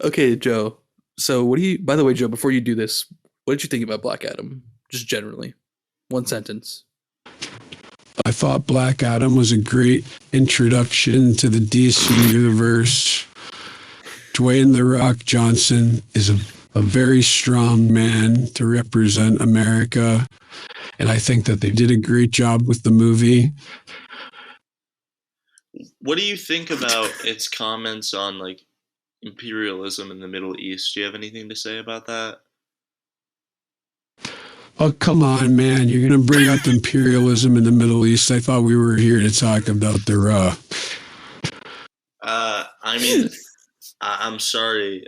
Okay, Joe. So, what do you? By the way, Joe, before you do this, what did you think about Black Adam? Just generally, one sentence. I thought Black Adam was a great introduction to the DC universe. Dwayne "The Rock" Johnson is a very strong man to represent America, and I think that they did a great job with the movie. What do you think about its comments on like imperialism in the Middle East? Do you have anything to say about that? Oh, come on, man. You're going to bring up imperialism in the Middle East. I thought we were here to talk about the Rock. I mean, I'm sorry,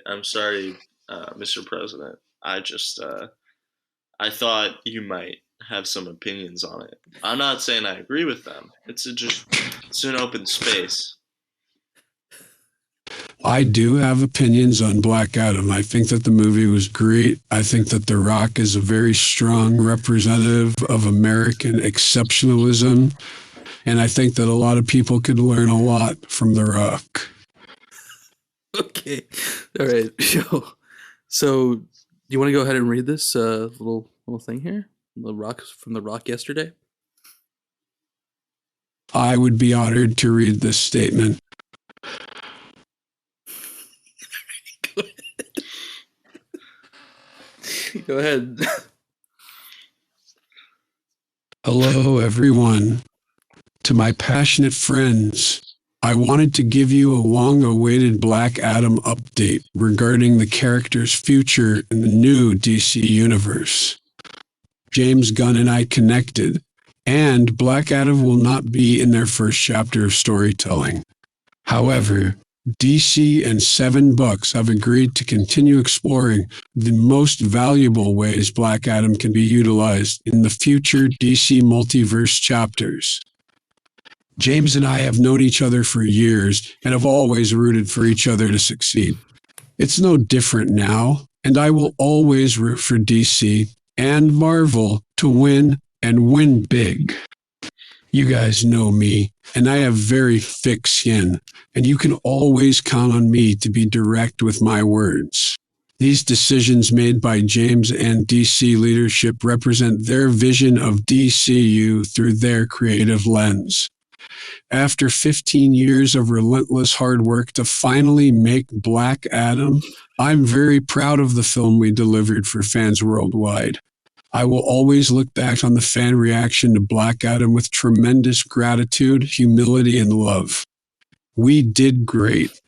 Mr. President. I thought you might have some opinions on it. I'm not saying I agree with them. It's an open space. I do have opinions on Black Adam. I think that the movie was great. I think that The Rock is a very strong representative of American exceptionalism. And I think that a lot of people could learn a lot from The Rock. Okay, all right, Joe. So, do you want to go ahead and read this little thing here? The Rock from The Rock yesterday. I would be honored to read this statement. Go ahead. Hello, everyone. To my passionate friends, I wanted to give you a long-awaited Black Adam update regarding the character's future in the new DC universe. James Gunn and I connected, and Black Adam will not be in their first chapter of storytelling. However, DC and $7 have agreed to continue exploring the most valuable ways Black Adam can be utilized in the future DC multiverse chapters. James and I have known each other for years and have always rooted for each other to succeed. It's no different now, and I will always root for DC and Marvel to win and win big. You guys know me, and I have very thick skin, and you can always count on me to be direct with my words. These decisions made by James and DC leadership represent their vision of DCU through their creative lens. After 15 years of relentless hard work to finally make Black Adam, I'm very proud of the film we delivered for fans worldwide. I will always look back on the fan reaction to Black Adam with tremendous gratitude, humility, and love. We did great.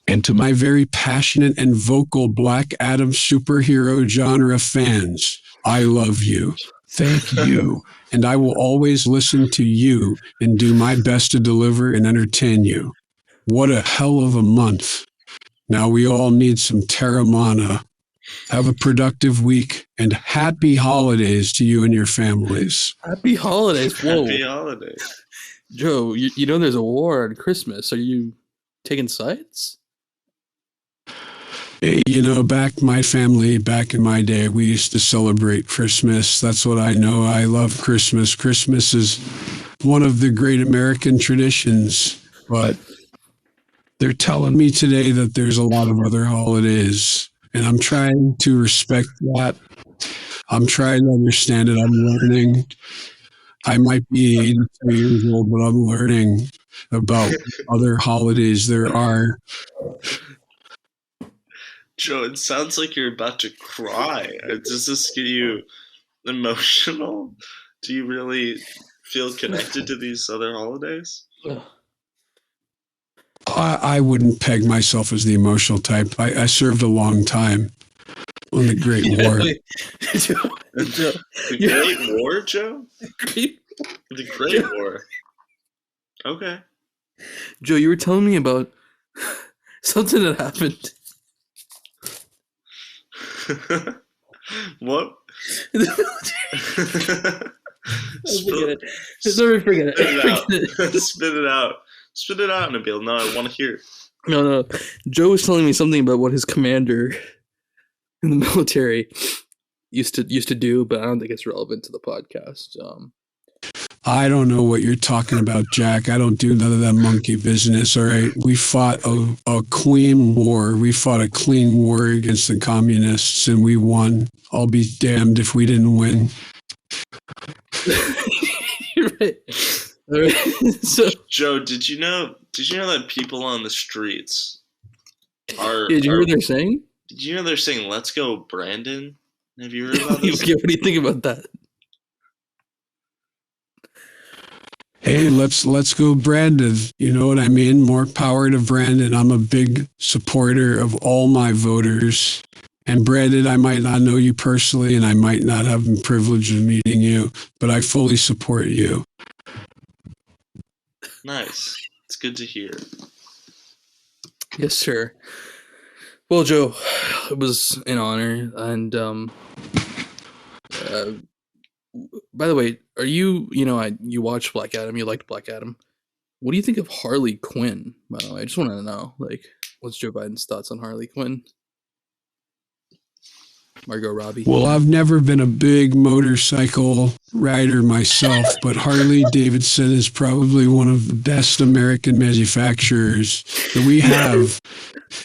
And to my very passionate and vocal Black Adam superhero genre fans, I love you. Thank you. And I will always listen to you and do my best to deliver and entertain you. What a hell of a month. Now we all need some Terramana. Have a productive week and happy holidays to you and your families. Happy holidays. Whoa. Happy holidays. Joe, you know there's a war on Christmas. Are you taking sides? Hey, back in my day, we used to celebrate Christmas. That's what I know. I love Christmas. Christmas is one of the great American traditions, but they're telling me today that there's a lot of other holidays. And I'm trying to respect that. I'm trying to understand it. I'm learning. I might be 82 years old, but I'm learning about other holidays there are. Joe, it sounds like you're about to cry. Does this get you emotional? Do you really feel connected to these other holidays? I wouldn't peg myself as the emotional type. I served a long time on the Great War. The Great War, Joe? The Great War. Okay. Joe, you were telling me about something that happened. What? Forget it. Spit it out. Spit it out, Nabil. No, I want to hear. No. Joe was telling me something about what his commander in the military used to do, but I don't think it's relevant to the podcast. I don't know what you're talking about, Jack. I don't do none of that monkey business, all right? We fought a clean war. We fought a clean war against the communists, and we won. I'll be damned if we didn't win. You're right. All right. So, Joe, did you know that people on the streets are? did you hear what they're saying? Did you know they're saying "Let's go, Brandon"? Have you heard about this? Okay, what do you think about that? Hey, let's go, Brandon. You know what I mean? More power to Brandon. I'm a big supporter of all my voters. And Brandon, I might not know you personally, and I might not have the privilege of meeting you, but I fully support you. Nice. It's good to hear. Yes, sir. Well, Joe, it was an honor, and by the way, are you? You watched Black Adam. You liked Black Adam. What do you think of Harley Quinn? By the way, I just wanted to know, what's Joe Biden's thoughts on Harley Quinn? Margot Robbie. Well, I've never been a big motorcycle rider myself, but Harley Davidson is probably one of the best American manufacturers that we have.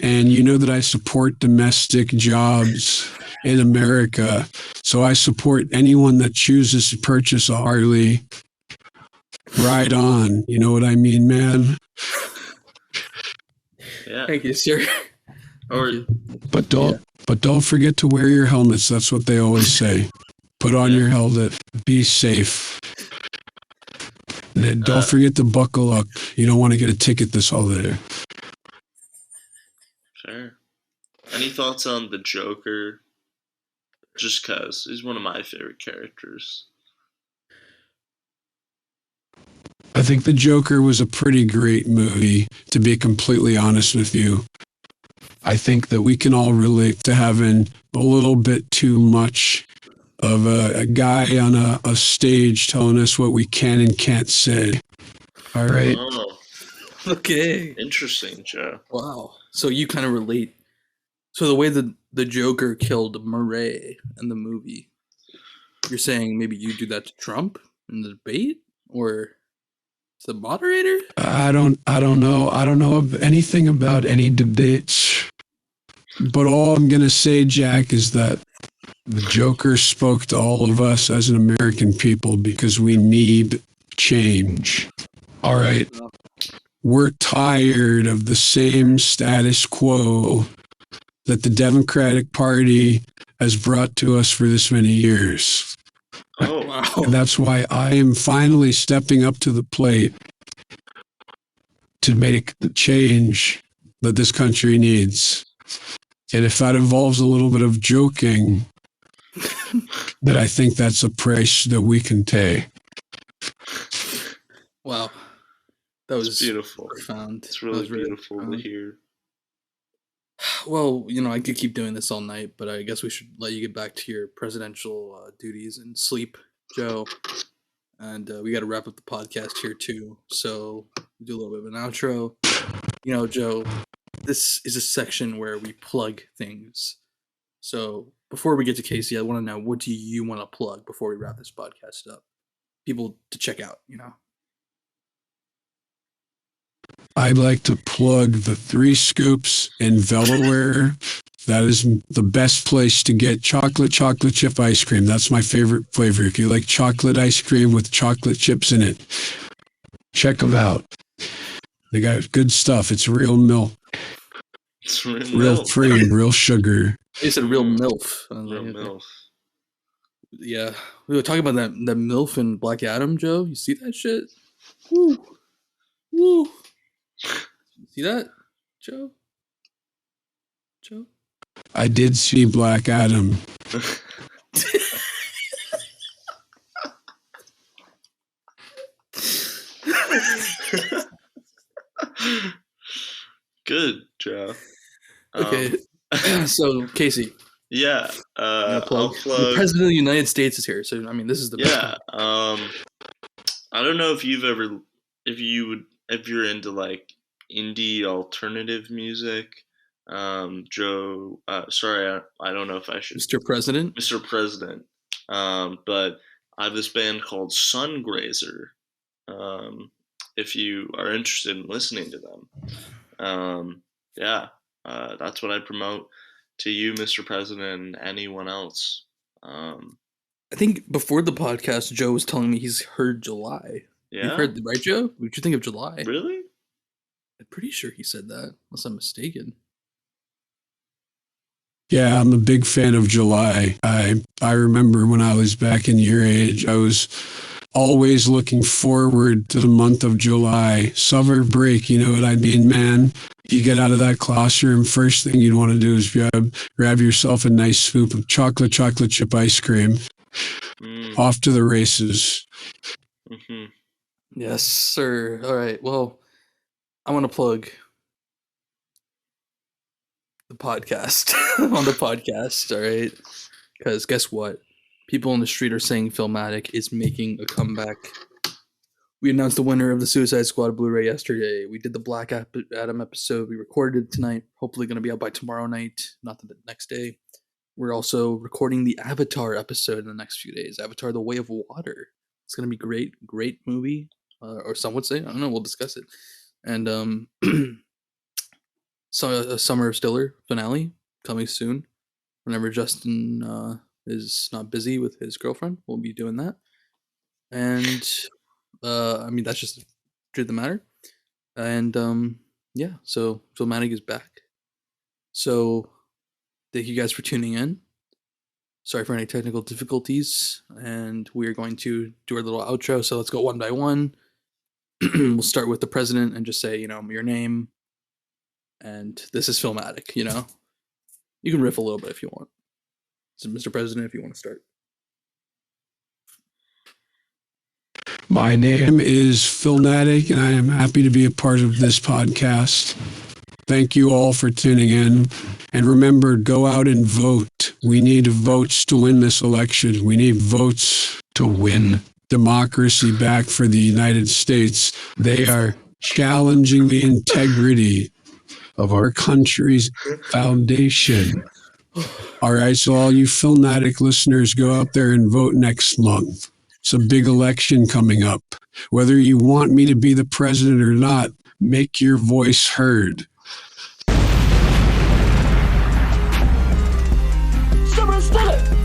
And you know that I support domestic jobs in America. So I support anyone that chooses to purchase a Harley. Ride on. You know what I mean, man? Yeah. Thank you, sir. But don't forget to wear your helmets. That's what they always say. Put on your helmet. Be safe. And then don't forget to buckle up. You don't want to get a ticket this holiday. Sure. Any thoughts on the Joker? Just cause he's one of my favorite characters. I think The Joker was a pretty great movie, to be completely honest with you. I think that we can all relate to having a little bit too much of a guy on a stage telling us what we can and can't say. All right? Oh, Okay. interesting, Joe. Wow. So you kind of relate. So the way that the Joker killed Murray in the movie, you're saying maybe you do that to Trump in the debate, or to the moderator? I don't know. I don't know of anything about any debates. But all I'm going to say, Jack, is that the Joker spoke to all of us as an American people because we need change. All right. We're tired of the same status quo that the Democratic Party has brought to us for this many years. Oh, wow. And that's why I am finally stepping up to the plate to make the change that this country needs. And if that involves a little bit of joking, then I think that's a price that we can pay. Wow. That was beautiful. Profound. It's really beautiful to hear. Well, I could keep doing this all night, but I guess we should let you get back to your presidential duties and sleep, Joe. And we got to wrap up the podcast here too. So we'll do a little bit of an outro. Joe, this is a section where we plug things. So before we get to Casey, I want to know, what do you want to plug before we wrap this podcast up? People to check out, I'd like to plug the 3 Scoops in Delaware. That is the best place to get chocolate chip ice cream. That's my favorite flavor. If you like chocolate ice cream with chocolate chips in it, check them out. They got good stuff. It's real milk. It's real free, real sugar. They said real MILF. Real MILF. Yeah. We were talking about that MILF in Black Adam, Joe. You see that shit? Woo. Woo. See that, Joe? Joe? I did see Black Adam. Good, Joe. Okay. So, Casey. Yeah. I'll plug. The President of the United States is here. So, this is the best. Yeah. I don't know if you're into like indie alternative music. Joe, sorry, I don't know if I should. Mr. President. But I have this band called Sungrazer. If you are interested in listening to them, that's what I promote to you, Mr. President, and anyone else. I think before the podcast, Joe was telling me he's heard July. You've Yeah, heard, right, Joe? What'd you think of July? really? I'm pretty sure he said that, unless I'm mistaken. Yeah, I'm a big fan of July. I remember when I was back in your age, I was always looking forward to the month of July. Summer break, you know what I mean, man? You get out of that classroom, first thing you'd want to do is grab yourself a nice scoop of chocolate chip ice cream. Off to the races. Mm-hmm. Yes, sir. All right. Well, I want to plug the podcast on the podcast. All right. Because guess what? People in the street are saying Filmatic is making a comeback. We announced the winner of the Suicide Squad Blu-ray yesterday. We did the Black Adam episode. We recorded it tonight. Hopefully going to be out by tomorrow night, not the next day. We're also recording the Avatar episode in the next few days. Avatar: The Way of Water. It's going to be great. Great movie. Or some would say. I don't know. We'll discuss it. And so a Summer of Stiller finale coming soon. Whenever Justin is not busy with his girlfriend, we'll be doing that. And I mean, that's just the truth of the matter. And yeah, so Filmatic is back. So thank you guys for tuning in. Sorry for any technical difficulties. And we're going to do our little outro. So let's go one by one. We'll start with the president and just say, your name. And this is Filmatic, You can riff a little bit if you want. So, Mr. President, if you want to start. My name is Filmatic, and I am happy to be a part of this podcast. Thank you all for tuning in. And remember, go out and vote. We need votes to win this election. We need votes to win democracy back for the United States. They are challenging the integrity of our country's foundation. All right, so all you Filmatic listeners, go out there and vote next month. It's a big election coming up. Whether you want me to be the president or not, make your voice heard. Summer Stiller!